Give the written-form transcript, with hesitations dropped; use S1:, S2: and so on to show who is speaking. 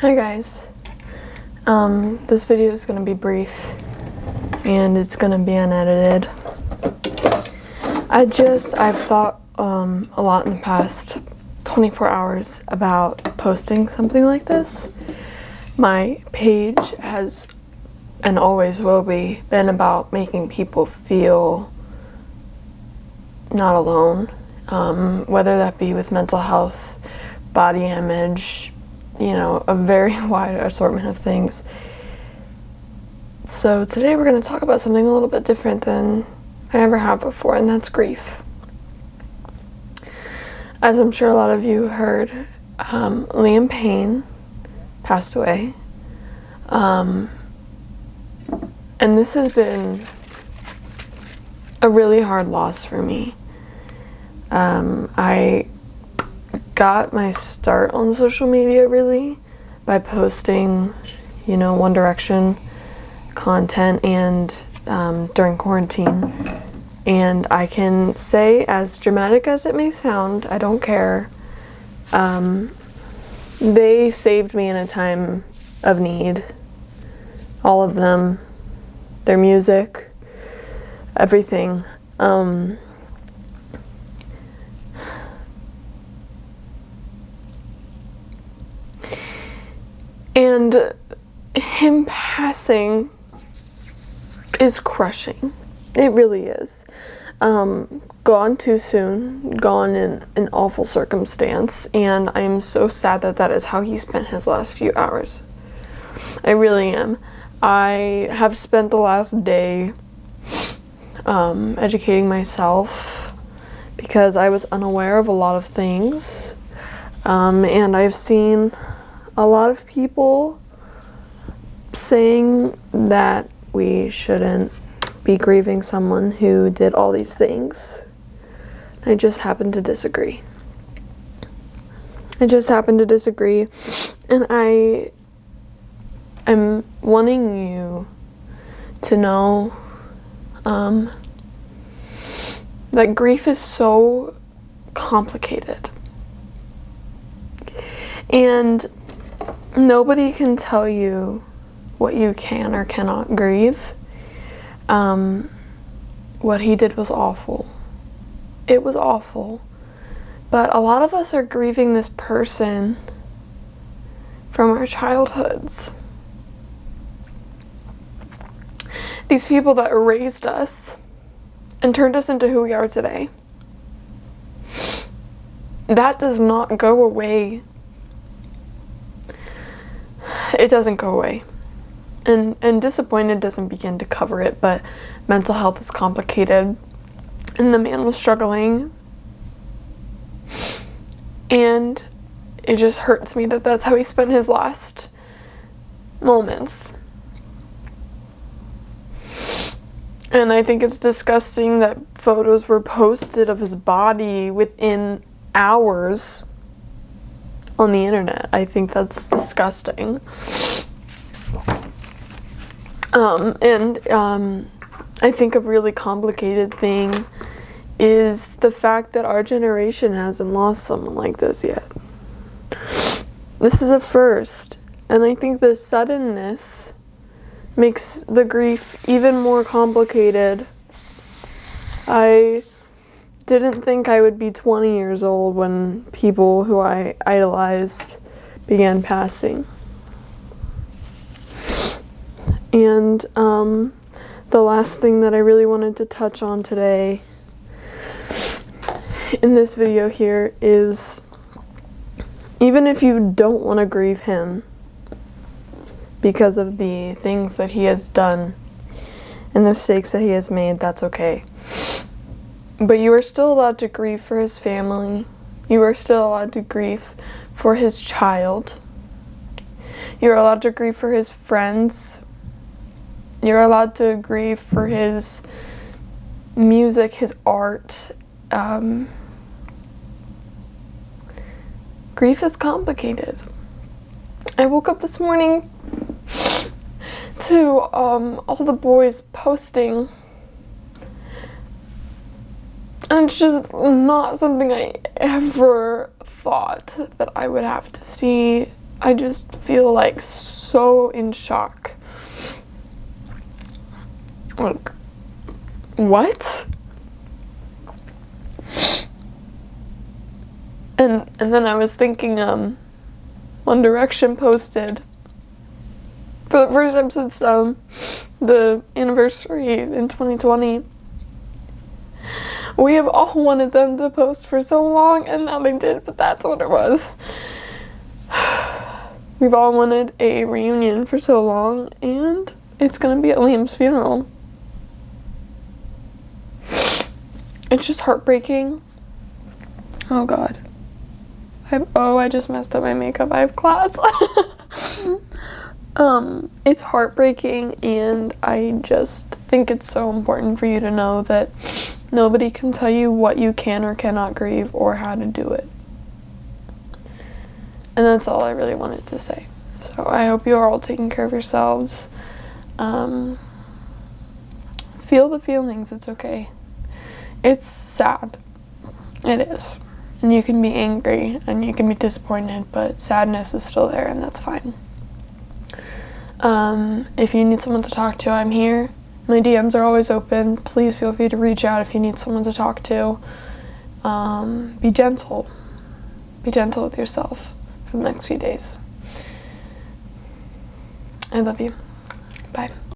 S1: Hi guys. This video is going to be brief and it's going to be unedited. I've thought a lot in the past 24 hours about posting something like this. My page has, and always will be, been about making people feel not alone, whether that be with mental health, body image, a very wide assortment of things. So today we're going to talk about something a little bit different than I ever have before, and that's grief. As I'm sure a lot of you heard, Payne passed away. And this has been a really hard loss for me. I got my start on social media really by posting, One Direction content and during quarantine. And I can say, as dramatic as it may sound, I don't care. They saved me in a time of need. All of them. Their music. Everything. And him passing is crushing. It really is. Gone too soon, gone in an awful circumstance, and I'm so sad that is how he spent his last few hours. I really am. I have spent the last day educating myself because I was unaware of a lot of things, and I've seen a lot of people saying that we shouldn't be grieving someone who did all these things. I just happen to disagree. And I am wanting you to know that grief is so complicated. And nobody can tell you what you can or cannot grieve. What he did was awful. It was awful. But a lot of us are grieving this person from our childhoods. These people that raised us and turned us into who we are today. That does not go away. It doesn't go away. And disappointed doesn't begin to cover it, but mental health is complicated. And the man was struggling. And it just hurts me that that's how he spent his last moments. And I think it's disgusting that photos were posted of his body within hours on the internet. I think that's disgusting. I think a really complicated thing is the fact that our generation hasn't lost someone like this yet. This is a first, and I think the suddenness makes the grief even more complicated. I didn't think I would be 20 years old when people who I idolized began passing. And the last thing that I really wanted to touch on today in this video here is, even if you don't want to grieve him because of the things that he has done and the mistakes that he has made, that's okay. But you are still allowed to grieve for his family. You are still allowed to grieve for his child. You are allowed to grieve for his friends. You're allowed to grieve for his music, his art. Grief is complicated. I woke up this morning to all the boys posting, and it's just not something I ever thought that I would have to see I just feel like so in shock. Like, what? And then I was thinking, One Direction posted for the first time since the anniversary in 2020. We have all wanted them to post for so long, and now they did, but that's what it was. We've all wanted a reunion for so long, and it's gonna be at Liam's funeral. It's just heartbreaking. Oh God. I just messed up my makeup. I have class. It's heartbreaking, and I just think it's so important for you to know that nobody can tell you what you can or cannot grieve or how to do it. And that's all I really wanted to say. So I hope you are all taking care of yourselves. Feel the feelings. It's okay. It's sad. It is. And you can be angry and you can be disappointed, but sadness is still there, and that's fine. If you need someone to talk to, I'm here. My DMs are always open. Please feel free to reach out if you need someone to talk to. Be gentle. Be gentle with yourself for the next few days. I love you. Bye.